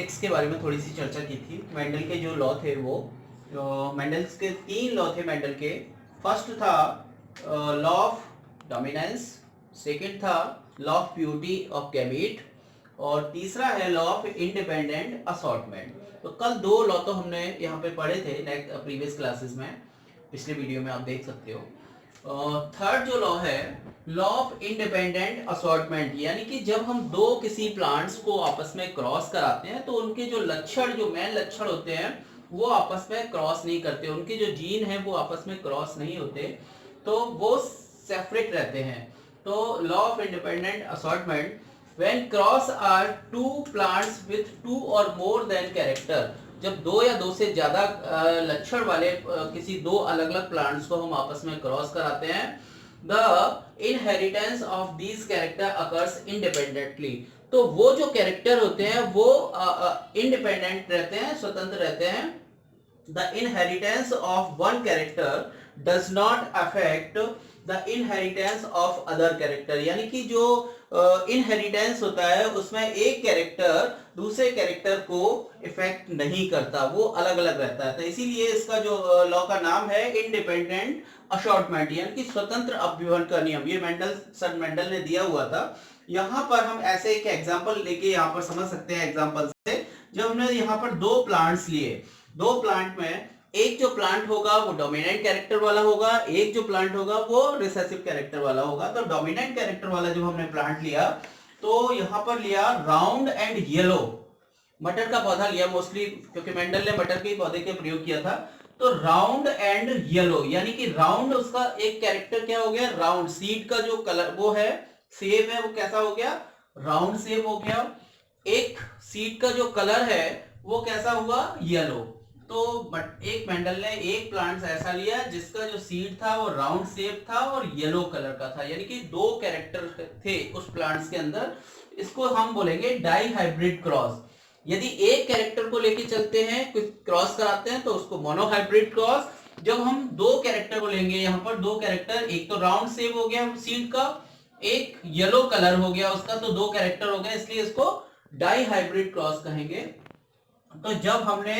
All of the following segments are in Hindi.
जेनेटिक्स के बारे में थोड़ी सी चर्चा की थी। मेंडल के जो लॉ थे वो मेंडल्स के 3 लॉ थे मेंडल के। फर्स्ट था लॉ ऑफ डोमिनेंस, सेकंड था law of purity of gamete और तीसरा है लॉ ऑफ इंडिपेंडेंट असॉर्टमेंट। तो कल 2 लॉ तो हमने यहाँ पे पढ़े थे प्रीवियस क्लासेस में, पिछले वीडियो में आप देख सकते हो। थर्ड जो लॉ है लॉ ऑफ इंडिपेंडेंट असॉर्टमेंट, यानी कि जब हम दो किसी प्लांट्स को आपस में क्रॉस कराते हैं तो उनके जो लक्षण, जो मेन लक्षण होते हैं वो आपस में क्रॉस नहीं करते, उनके जो जीन है वो आपस में क्रॉस नहीं होते, तो वो सेपरेट रहते हैं। तो law of independent assortment, when cross are two plants with 2 और मोर देन कैरेक्टर, जब 2 या 2 से ज्यादा लक्षण वाले किसी 2 अलग अलग प्लांट्स को हम आपस में क्रॉस कराते हैं, the inheritance of these character occurs independently, तो वो जो कैरेक्टर होते हैं वो इंडिपेंडेंट रहते हैं, स्वतंत्र रहते हैं। The inheritance of one character does not affect the inheritance of other character, यानी कि जो इनहेरिटेंस होता है उसमें एक कैरेक्टर दूसरे कैरेक्टर को इफेक्ट नहीं करता, वो अलग अलग रहता है। तो इसीलिए इसका जो लॉ का नाम है इंडिपेंडेंट असॉर्टमेंट, यानी कि स्वतंत्र अपव्यवहार का नियम। ये सर मेंडल ने दिया हुआ था। यहाँ पर हम ऐसे एक एग्जांपल लेके यहाँ पर समझ सकते हैं एग्जांपल से। जब हमने यहाँ पर 2 प्लांट्स लिए, 2 प्लांट में एक जो प्लांट होगा वो डोमिनेंट कैरेक्टर वाला होगा, एक जो प्लांट होगा वो रिसेसिव कैरेक्टर वाला होगा। तो डोमिनेंट कैरेक्टर वाला जब हमने प्लांट लिया तो यहाँ पर लिया राउंड एंड येलो, मटर का पौधा लिया मोस्टली, क्योंकि मेंडल ने मटर के पौधे के प्रयोग किया था। तो राउंड एंड येलो, यानी कि राउंड उसका एक कैरेक्टर क्या हो गया, राउंड, सीड का जो कलर वो है सेब है वो कैसा हो गया, राउंड सेब हो गया। एक सीड का जो कलर है वो कैसा हुआ, येलो। तो एक मेंडल ने एक प्लांट ऐसा लिया जिसका जो सीड था वो राउंड शेप था और येलो कलर का था, यानी कि 2 कैरेक्टर थे उस प्लांट्स के अंदर। इसको हम बोलेंगे डाई हाइब्रिड क्रॉस। यदि एक कैरेक्टर को लेके चलते हैं, कुछ क्रॉस कराते हैं तो उसको मोनोहाइब्रिड क्रॉस। जब हम 2 कैरेक्टर को लेंगे, यहाँ पर 2 कैरेक्टर, एक तो राउंड शेप हो गया सीड का, एक येलो कलर हो गया उसका, तो 2 कैरेक्टर हो गए, इसलिए इसको डाई हाइब्रिड क्रॉस कहेंगे। तो जब हमने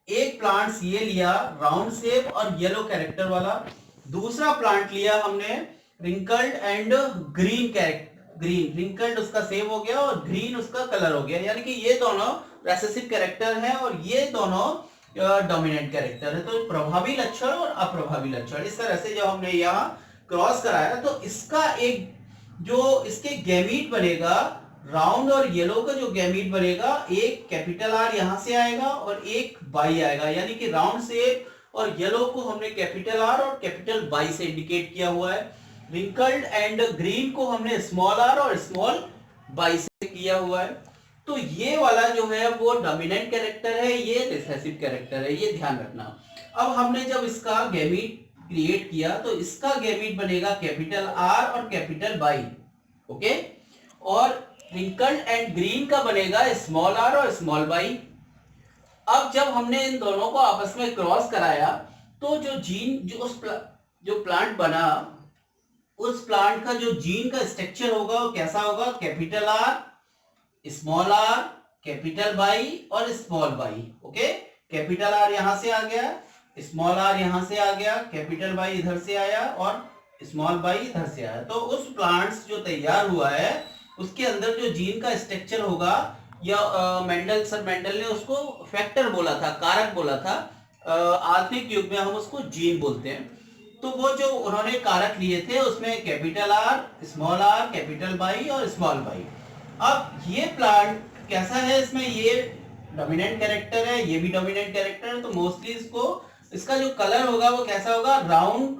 एक प्लांट ये लिया राउंड शेप और येलो कैरेक्टर वाला, दूसरा प्लांट लिया हमने wrinkled and green character, green wrinkled उसका सेव हो गया और ग्रीन उसका कलर हो गया, यानी कि ये दोनों रेसेसिव कैरेक्टर हैं और ये दोनों डोमिनेंट कैरेक्टर है। तो प्रभावी लक्षण और अप्रभावी लक्षण, इस तरह से जब हमने यहाँ क्रॉस कराया तो इसका एक जो इसके गैमीट बनेगा, राउंड और येलो का जो गैमीट बनेगा, एक कैपिटल आर यहां से आएगा और एक बाई आएगा, यानी कि राउंड शेप और येलो को हमने कैपिटल आर और कैपिटल बाई से इंडिकेट किया हुआ है। रिंकल्ड एंड ग्रीन को हमने स्मॉल आर और स्मॉल बाई से किया हुआ है। तो ये वाला जो है वो डोमिनेंट कैरेक्टर है, ये रिसेसिव कैरेक्टर है, ये ध्यान रखना। अब हमने जब इसका गैमीट क्रिएट किया तो इसका गैमीट बनेगा कैपिटल आर और कैपिटल बाई, ओके, और रिंकल्ड एंड ग्रीन का बनेगा स्मॉल आर और स्मॉल बाई। अब जब हमने इन दोनों को आपस में क्रॉस कराया तो जो जीन, जो प्लांट बना, उस प्लांट का जो जीन का स्ट्रक्चर होगा वो कैसा होगा, capital R, small R, capital Y और small Y, okay. Capital R यहां से आ गया, स्मॉल आर यहां से आ गया, कैपिटल बाई इधर से आया और स्मॉल बाई इधर से आया। तो उस प्लांट्स जो तैयार हुआ है उसके अंदर जो जीन का स्ट्रक्चर होगा, या सर मेंडल ने उसको फैक्टर बोला था, कारक बोला था, आधुनिक युग में हम उसको जीन बोलते हैं। तो वो जो उन्होंने कारक लिए थे उसमें capital R, small R, capital Y और स्मॉल बाई। अब ये प्लांट कैसा है, इसमें ये डोमिनेंट कैरेक्टर है, ये भी डोमिनेंट कैरेक्टर है, तो मोस्टली इसका जो कलर होगा वो कैसा होगा, राउंड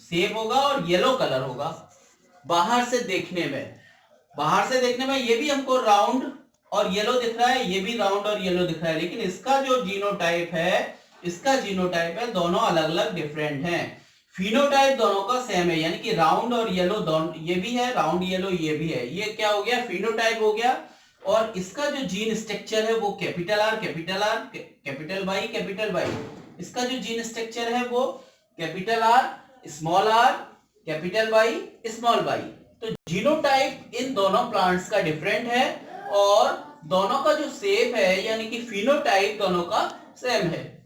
शेप होगा और येलो कलर होगा। बाहर से देखने में ये भी हमको राउंड और येलो दिख रहा है, ये भी राउंड और येलो दिख रहा है, लेकिन इसका जो जीनोटाइप है, दोनों अलग अलग डिफरेंट हैं। फिनोटाइप दोनों का सेम है, यानी कि राउंड और येलो दोनों, ये भी है राउंड येलो, ये भी है, ये क्या हो गया, फिनोटाइप हो गया। और इसका जो जीन स्ट्रक्चर है वो कैपिटल आर, कैपिटल बाई, इसका जो जीन स्ट्रक्चर है वो capital R, small R, capital Y, small Y. तो जीनोटाइप इन दोनों प्लांट्स का डिफरेंट है और दोनों का जो शेप है यानी कि फिनोटाइप दोनों का सेम है।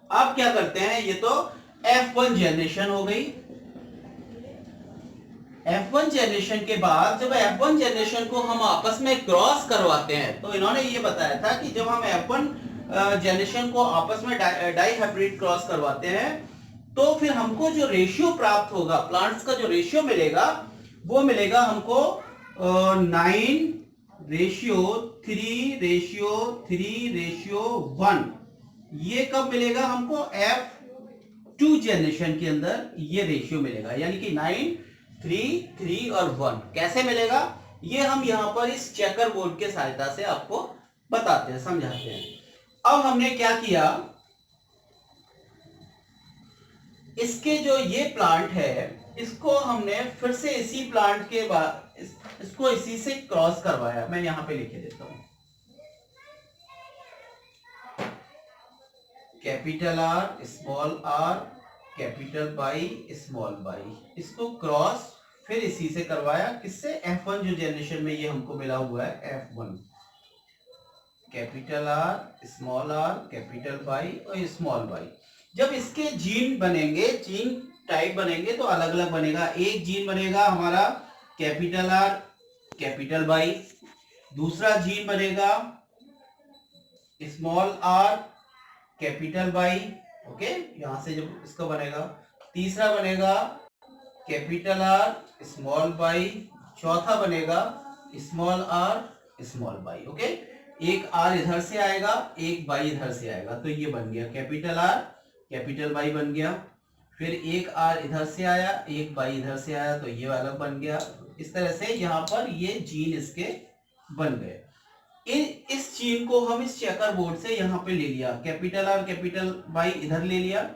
अब क्या करते हैं, ये तो F1 जनरेशन हो गई। F1 जनरेशन के बाद जब F1 जनरेशन को हम आपस में क्रॉस करवाते हैं, तो इन्होंने ये बताया था कि जब हम F1 जनरेशन को आपस में डाइहाइब्रिड क्रॉस करवाते हैं तो फिर हमको जो रेशियो प्राप्त होगा, प्लांट्स का जो रेशियो मिलेगा वो मिलेगा हमको 9:3:3:1। ये कब मिलेगा हमको, F2 जनरेशन के अंदर ये रेशियो मिलेगा, यानी कि 9, 3, 3 और 1। कैसे मिलेगा ये हम यहां पर इस चेकर बोर्ड के सहायता से आपको बताते हैं, समझाते हैं। अब हमने क्या किया, इसके जो ये प्लांट है इसको हमने फिर से इसी प्लांट के बाद इसको इसी से क्रॉस करवाया। मैं यहां पे लिखे देता हूं, capital R small R capital Y small by, इसको क्रॉस फिर इसी से करवाया। किससे, F1 जो जनरेशन में ये हमको मिला हुआ है F1, capital R small R capital Y और स्मॉल बाई। जब इसके जीन बनेंगे, जीन टाइप बनेंगे तो अलग अलग बनेगा। एक जीन बनेगा हमारा कैपिटल आर कैपिटल बाई, दूसरा जीन बनेगा small R capital by, okay, यहां से जब इसका बनेगा। तीसरा बनेगा कैपिटल आर स्मॉल बाई, चौथा बनेगा small R small Y, okay. एक आर इधर से आएगा, एक बाई इधर से आएगा, तो ये बन गया कैपिटल आर कैपिटल बाई बन गया। फिर एक आर इधर से आया, एक बाई इधर से आया, तो ये वाला बन गया। इस तरह से यहाँ पर ये जीन इसके बन गए। इस जीन को हम इस चेकर बोर्ड से यहाँ पे ले लिया, कैपिटल आर कैपिटल बाई इधर ले लिया,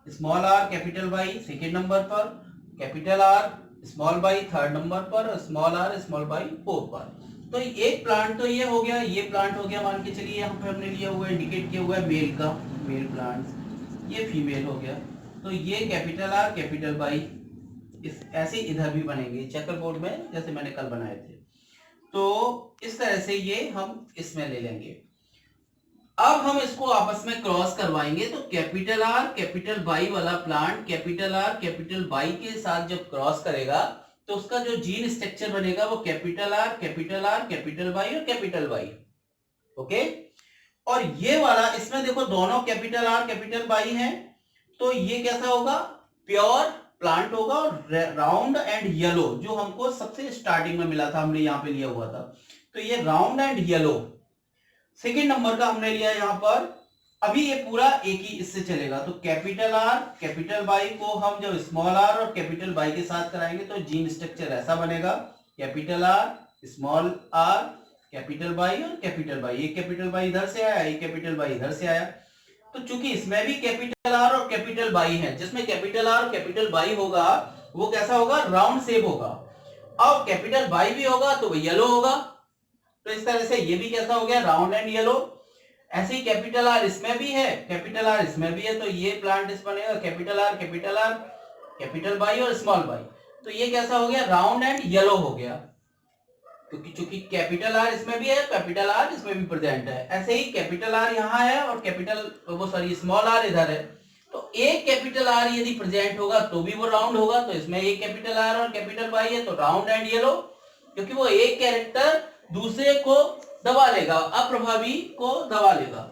small R capital Y second number पर, capital R small Y third number पर, और small R small Y fourth पर। तो एक प्लांट तो ये हो गया, ये प्लांट हो गया, मान के चलिए यहाँ पे हमने लिया हुआ है, इंडिकेट किया हुआ है मेल का, मेल प्लांट, ये फीमेल हो गया। तो ये कैपिटल आर कैपिटल बाई इस ऐसे इधर भी बनेंगे चेकर बोर्ड में, जैसे मैंने कल बनाए थे। तो इस तरह से ये हम इसमें ले लेंगे। अब हम इसको आपस में क्रॉस करवाएंगे, तो कैपिटल आर कैपिटल बाई वाला plant capital R capital by के साथ जब क्रॉस करेगा तो उसका जो जीन स्ट्रक्चर बनेगा वो कैपिटल आर कैपिटल बाई और कैपिटल बाई, ओके। और ये वाला इसमें देखो दोनों कैपिटल आर कैपिटल बाई हैं, तो ये कैसा होगा, प्योर प्लांट होगा और राउंड एंड येलो, जो हमको सबसे स्टार्टिंग में मिला था, हमने यहाँ पे लिया हुआ था। तो ये round and yellow second number का हमने लिया यहाँ पर। अभी ये पूरा एक ही इससे चलेगा, तो कैपिटल आर कैपिटल बाई को हम जब स्मॉल आर और कैपिटल बाई के साथ कराएंगे तो जीन स्ट्रक्चर ऐसा बनेगा, capital R small R capital Y और कैपिटल बाई। एक कैपिटल बाई इधर से आया, एक कैपिटल बाई इधर से आया। तो चूंकि इसमें भी कैपिटल आर और कैपिटल बाई है, जिसमें कैपिटल आर और कैपिटल बाई होगा वो कैसा होगा, राउंड शेप होगा। अब कैपिटल बाई भी होगा तो वो येलो होगा, तो इस तरह से ये भी कैसा हो गया, राउंड एंड येलो। ऐसे ही कैपिटल आर इसमें भी है, कैपिटल आर इसमें भी है, तो ये प्लांट इस बनेगा कैपिटल आर कैपिटल बाई और स्मॉल बाई। तो ये कैसा हो गया, राउंड एंड येलो हो गया, क्योंकि चूंकि कैपिटल आर इसमें भी है, कैपिटल आर इसमें भी प्रेजेंट है। ऐसे ही कैपिटल आर यहाँ है और स्मॉल आर इधर है, तो एक कैपिटल आर यदि प्रेजेंट होगा तो भी वो राउंड होगा। तो इसमें एक कैपिटल आर और कैपिटल बाई है, तो राउंड एंड येलो, क्योंकि वो एक कैरेक्टर दूसरे को दबा लेगा, अप्रभावी को दबा लेगा।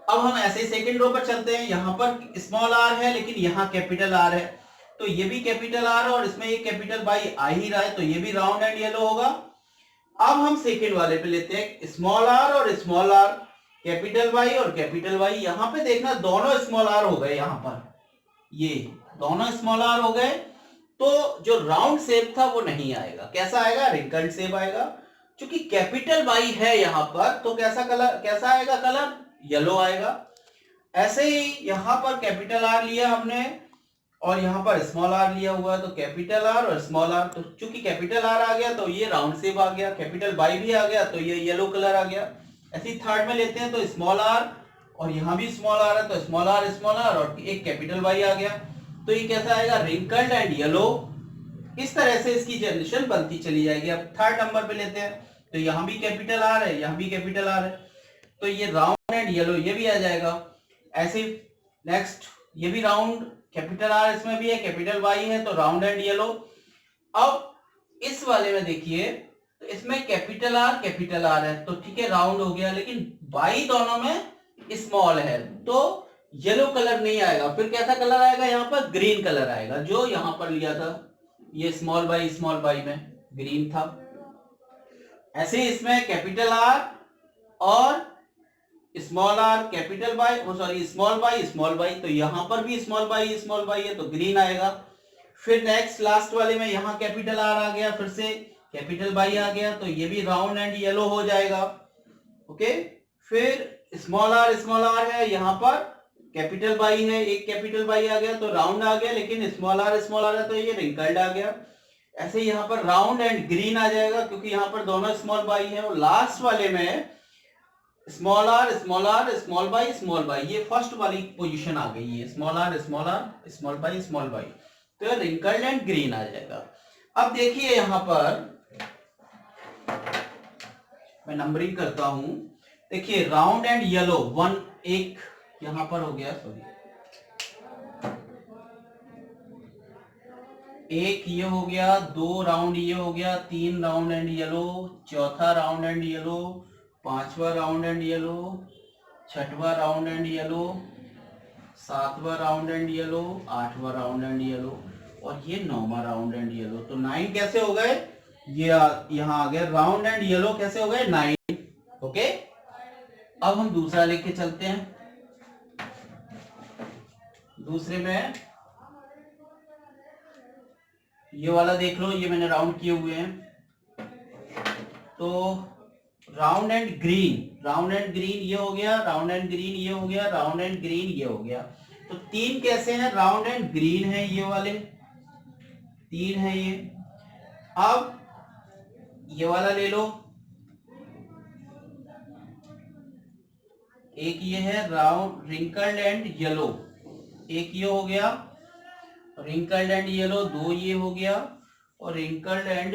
अब हम ऐसे सेकंड रो पर चलते हैं, यहां पर स्मॉल आर है लेकिन यहां कैपिटल आर है, तो ये भी कैपिटल आर और इसमें एक कैपिटल बाई आ ही रहा है, तो ये भी राउंड एंड येलो होगा। अब हम सेकंड वाले पे लेते हैं, स्मॉल आर और स्मॉल आर कैपिटल बाई और कैपिटल बाई। यहां पे देखना दोनों स्मॉल आर हो गए, यहां पर ये दोनों स्मॉल आर हो गए, तो जो राउंड शेप था वो नहीं आएगा। कैसा आएगा, रिंकल्ड शेप आएगा। क्योंकि कैपिटल बाई है यहां पर, तो कैसा आएगा कलर, येलो आएगा। ऐसे ही यहां पर कैपिटल आर लिया हमने और यहां पर स्मॉल आर लिया हुआ है, तो कैपिटल आर और स्मॉल आर, तो चूंकि कैपिटल आर आ गया तो ये राउंड शेप आ गया, कैपिटल बाई भी आ गया तो ये येलो कलर आ गया। ऐसे ही थर्ड में लेते हैं, तो स्मॉल आर और यहां भी स्मॉल आर है, तो स्मॉल आर और एक कैपिटल बाई आ गया, तो ये कैसा आएगा, रिंकल्ड एंड येलो। इस तरह से इसकी जनरेशन बनती चली जाएगी। अब थर्ड नंबर पे लेते हैं, तो यहाँ भी कैपिटल आर है, यहाँ भी कैपिटल आर है, तो ये राउंड एंड येलो ये भी आ जाएगा। ऐसे नेक्स्ट ये भी राउंड, कैपिटल आर इसमें भी है, कैपिटल वाई है, तो राउंड एंड येलो। अब इस वाले में देखिए, तो इसमें कैपिटल आर है, तो ठीक है राउंड हो गया, लेकिन वाई दोनों में स्मॉल है, तो येलो कलर नहीं आएगा। फिर कैसा कलर आएगा, यहाँ पर ग्रीन कलर आएगा, जो यहाँ पर लिया था ये स्मॉल बाई में ग्रीन था। ऐसे इसमें कैपिटल आर और small R, capital Y, sorry small Y, तो यहां पर भी स्मॉल बाई है, तो ग्रीन आएगा। फिर नेक्स्ट लास्ट वाले में यहाँ कैपिटल आर आ गया, फिर से कैपिटल बाई आ गया, तो ये भी राउंड एंड येलो हो जाएगा। ओके, फिर स्मॉल आर है, यहाँ पर कैपिटल बाई है, एक कैपिटल बाई आ गया, तो राउंड आ गया, लेकिन स्मॉल आर है, तो ये रिंकल्ड आ गया। ऐसे यहाँ पर राउंड एंड ग्रीन आ जाएगा, क्योंकि यहाँ पर दोनों स्मॉल बाई है। और लास्ट वाले में स्मॉल आर स्मॉल बाई, ये फर्स्ट वाली पोजीशन आ गई है, स्मॉल आर स्मॉल बाई, तो ये रिंकल्ड एंड ग्रीन आ जाएगा। अब देखिए यहाँ पर मैं नंबरिंग करता हूं, देखिए राउंड एंड येलो वन, एक यहां पर हो गया, सॉरी एक ये हो गया, दो राउंड ये हो गया, तीन राउंड एंड येलो, चौथा राउंड एंड येलो, पांचवा राउंड एंड येलो, छठवां राउंड एंड येलो, सातवां राउंड एंड येलो, आठवां राउंड एंड येलो, और ये नौवां राउंड एंड येलो। तो 9 कैसे हो गए, ये यहाँ आ गए राउंड एंड येलो कैसे हो गए 9। ओके, अब हम दूसरा लेके चलते हैं। दूसरे में ये वाला देख लो, ये मैंने राउंड किए हुए हैं, तो राउंड एंड ग्रीन ये हो गया, राउंड एंड ग्रीन ये हो गया, राउंड एंड ग्रीन ये हो गया। तो तीन कैसे हैं, राउंड एंड ग्रीन है, ये वाले तीन है ये। अब ये वाला ले लो, एक ये है राउंड रिंकल्ड एंड येलो, एक ये हो गया रिंकल्ड एंड येलो, दो ये हो गया, और रिंकल्ड एंड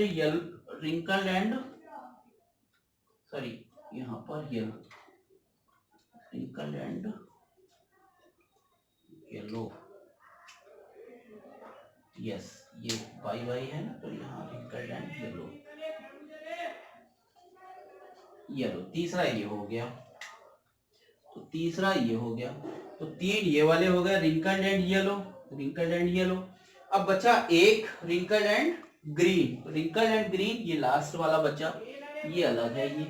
सॉरी यहां पर yellow, wrinkled and yellow, yes ये वाई है ना, तो यहाँ रिंकल्ड एंड येलो, तीसरा ये हो गया, तो तीसरा ये हो गया, तो तीन ये वाले हो गए रिंकल्ड एंड येलो। अब बचा एक रिंकल्ड एंड ग्रीन, ये लास्ट वाला बचा, ये अलग है, ये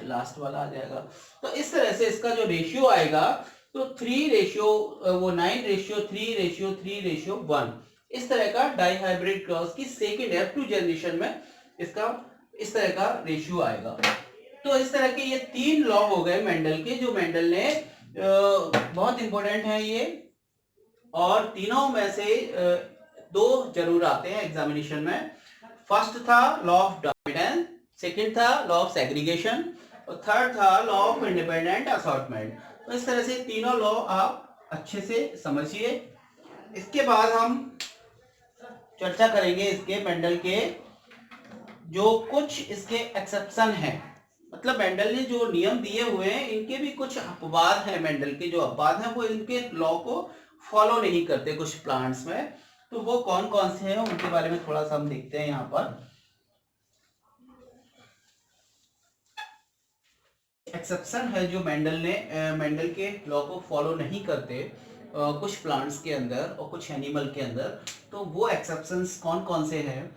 लास्ट वाला आ जाएगा। तो इस तरह से इसका जो रेशियो आएगा, तो 3:3:3:1, इस तरह का डाइहाइब्रिड क्रॉस की सेकेंड F2 जनरेशन में इसका इस तरह का रेशियो आएगा। तो इस तरह के ये तीन लॉ हो गए मेंडल के, जो मेंडल ने बहुत इंपॉर्टेंट है ये, और तीनों में से दो जरूर आते हैं एग्जामिनेशन में। फर्स्ट था लॉ ऑफ डोमिनेंस, सेकंड था लॉ ऑफ सेग्रीगेशन, और थर्ड था लॉ ऑफ इंडिपेंडेंट असॉर्टमेंट। तो इस तरह से तीनों लॉ आप अच्छे से समझिए। इसके बाद हम चर्चा करेंगे इसके मेंडल के जो कुछ इसके एक्सेप्शन हैं, मतलब मेंडल ने जो नियम दिए हुए हैं इनके भी कुछ अपवाद हैं। मेंडल के जो अपवाद हैं वो इनके लॉ को फॉलो नहीं करते कुछ प्लांट्स में, तो वो कौन कौन से हैं उनके बारे में थोड़ा सा हम देखते हैं। यहाँ पर एक्सेप्शन है जो मेंडल के लॉ को फॉलो नहीं करते कुछ प्लांट्स के अंदर और कुछ एनिमल के अंदर, तो वो एक्सेप्शंस कौन कौन से हैं।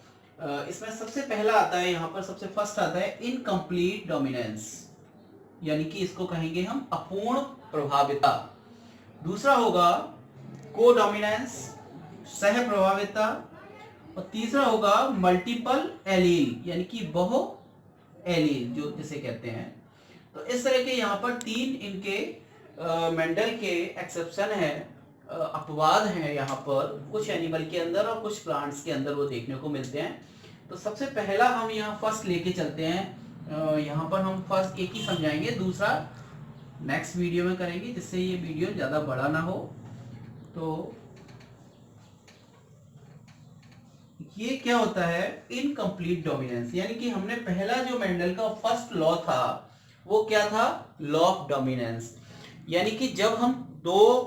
इसमें सबसे पहला आता है, यहाँ पर सबसे फर्स्ट आता है इनकम्प्लीट डोमिनेंस, यानी कि इसको कहेंगे हम अपूर्ण प्रभाविता। दूसरा होगा कोडोमिनेंस, सह प्रभाविता, और तीसरा होगा मल्टीपल एलील, यानी कि बहु एलील जो जिसे कहते हैं। तो इस तरह के यहाँ पर तीन इनके मेंडल के एक्सेप्शन है, अपवाद हैं यहाँ पर कुछ एनिमल के अंदर और कुछ प्लांट्स के अंदर वो देखने को मिलते हैं। तो सबसे पहला हम यहाँ फर्स्ट लेके चलते हैं। यहाँ पर हम फर्स्ट एक ही समझाएंगे, दूसरा नेक्स्ट वीडियो में करेंगे जिससे ये वीडियो ज़्यादा बड़ा ना हो। तो ये क्या होता है, इनकम्प्लीट डोमिनेंस, यानी कि हमने पहला जो मेंडल का फर्स्ट लॉ था वो क्या था, लॉ ऑफ डोमिनेंस। यानी कि जब हम दो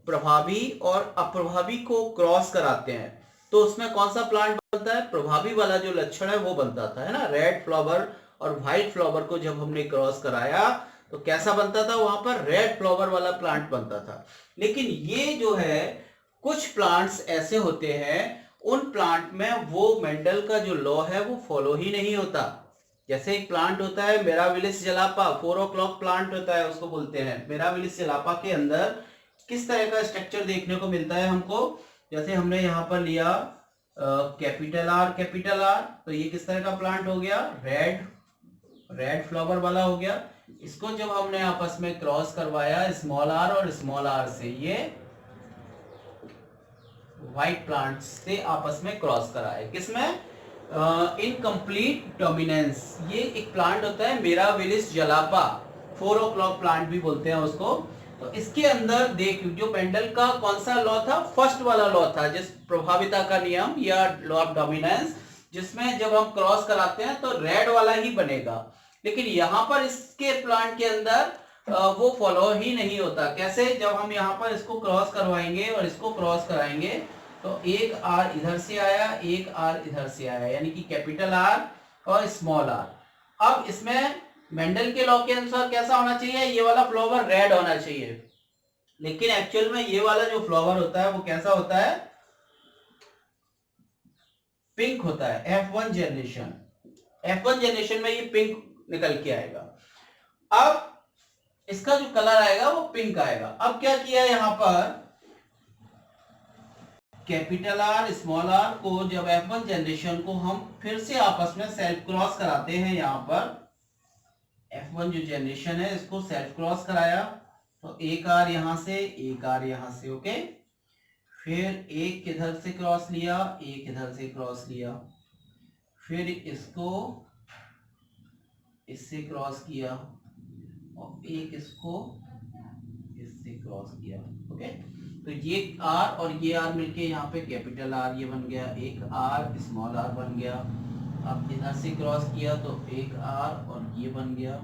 प्रभावी और अप्रभावी को क्रॉस कराते हैं तो उसमें कौन सा प्लांट बनता है, प्रभावी वाला जो लक्षण है वो बनता था, है ना। रेड फ्लावर और व्हाइट फ्लावर को जब हमने क्रॉस कराया तो कैसा बनता था, वहां पर रेड फ्लावर वाला प्लांट बनता था। लेकिन ये जो है, कुछ प्लांट्स ऐसे होते हैं, उन प्लांट में वो मेंडल का जो लॉ है वो फॉलो ही नहीं होता। जैसे एक प्लांट होता है मिराबिलिस जलापा, 4 o'clock प्लांट होता है, उसको बोलते हैं। मिराबिलिस जलापा के अंदर किस तरह का स्ट्रक्चर देखने को मिलता है हमको, जैसे हमने यहाँ पर लिया कैपिटल आर, तो ये किस तरह का प्लांट हो गया, रेड फ्लावर वाला हो गया। इसको जब हमने आपस में क्रॉस करवाया स्मॉल आर और स्मॉल आर से, ये व्हाइट प्लांट्स से आपस में क्रॉस कराए, किसमें, इनकम्प्लीट डोमिनेंस। ये एक प्लांट होता है मिराबिलिस जलापा, 4 o'clock प्लांट भी बोलते हैं उसको। तो इसके अंदर देख, जो मेंडल का कौन सा लॉ था, फर्स्ट वाला लॉ था, जिस प्रभाविता का नियम या लॉ ऑफ डोमिनेंस, जिसमें जब हम क्रॉस कराते हैं तो रेड वाला ही बनेगा। लेकिन यहाँ पर इसके प्लांट के अंदर वो फॉलो ही नहीं होता। कैसे, जब हम यहाँ पर इसको क्रॉस करवाएंगे और इसको क्रॉस कराएंगे तो एक आर इधर से आया, एक आर इधर से आया, यानी कि कैपिटल आर और स्मॉल आर। अब इसमें मेंडल के लॉ के अनुसार कैसा होना चाहिए, ये वाला फ्लावर रेड होना चाहिए, लेकिन एक्चुअल में ये वाला जो फ्लावर होता है वो कैसा होता है, पिंक होता है। F1 जनरेशन में ये पिंक निकल के आएगा। अब इसका जो कलर आएगा वो पिंक आएगा। अब क्या किया यहां पर, कैपिटल आर स्मॉल आर को जब F1 जनरेशन को हम फिर से आपस में सेल्फ क्रॉस कराते हैं, यहां पर F1 जो जनरेशन है इसको सेल्फ क्रॉस कराया, तो एक आर यहां से, एक आर यहां से, ओके। फिर एक इधर से क्रॉस लिया, एक इधर से क्रॉस लिया, फिर इसको इससे क्रॉस किया और एक इसको इससे क्रॉस किया, ओके। तो ये आर और ये आर मिलके यहाँ पे कैपिटल आर ये बन गया, एक आर स्मॉल आर बन गया। अब इधर से क्रॉस किया तो एक आर और ये बन गया,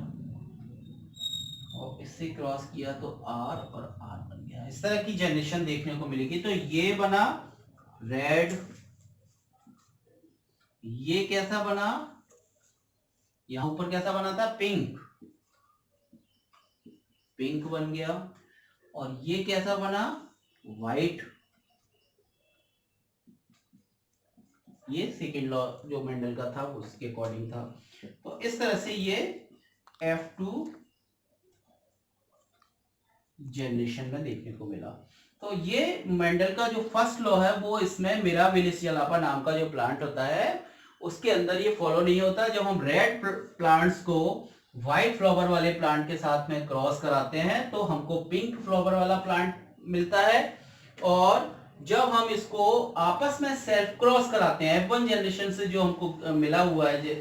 और इससे क्रॉस किया तो आर और आर बन गया। इस तरह की जनरेशन देखने को मिलेगी। तो ये बना रेड, ये कैसा बना, यहां ऊपर कैसा बना था, पिंक, पिंक बन गया, और ये कैसा बना, व्हाइट। ये सेकेंड लॉ जो मेंडल का था उसके अकॉर्डिंग था। तो इस तरह से ये F2 जनरेशन में देखने को मिला। तो ये मेंडल का जो फर्स्ट लॉ है वो इसमें मिराबिलिस जलापा नाम का जो प्लांट होता है उसके अंदर ये फॉलो नहीं होता। जब हम रेड प्लांट्स को व्हाइट फ्लावर वाले प्लांट के साथ में क्रॉस कराते हैं तो हमको पिंक फ्लावर वाला प्लांट मिलता है, और जब हम इसको आपस में सेल्फ क्रॉस कराते हैं F1 जनरेशन से जो हमको मिला हुआ है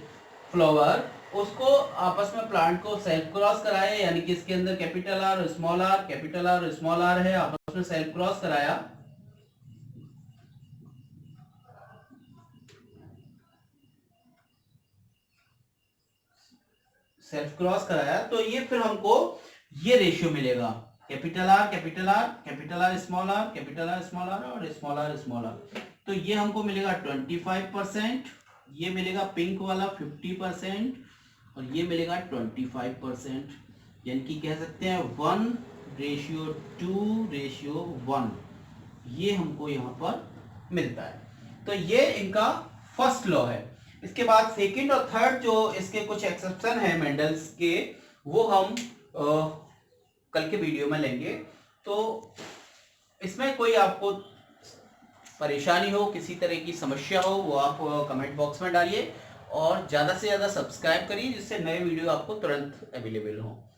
फ्लावर, उसको आपस में प्लांट को सेल्फ क्रॉस कराए, यानी कि इसके अंदर capital R small R, capital R small R है, आपस में सेल्फ क्रॉस कराया, सेल्फ क्रॉस कराया, तो ये फिर हमको ये रेशियो मिलेगा, capital R capital R, capital R small R, capital R small R और स्मॉल आर स्मॉल आर। तो ये हमको मिलेगा 25%, ये मिलेगा पिंक वाला 50%, और ये मिलेगा 25%, यानी कि कह सकते हैं 1:2:1 ये हमको यहाँ पर मिलता है। तो ये इनका फर्स्ट लॉ है। इसके बाद सेकंड और थर्ड जो इसके कुछ एक्सेप्शन है मेंडल्स के, वो हम कल के वीडियो में लेंगे। तो इसमें कोई आपको परेशानी हो, किसी तरह की समस्या हो, वो आप कमेंट बॉक्स में डालिए, और ज़्यादा से ज़्यादा सब्सक्राइब करिए जिससे नए वीडियो आपको तुरंत अवेलेबल हो।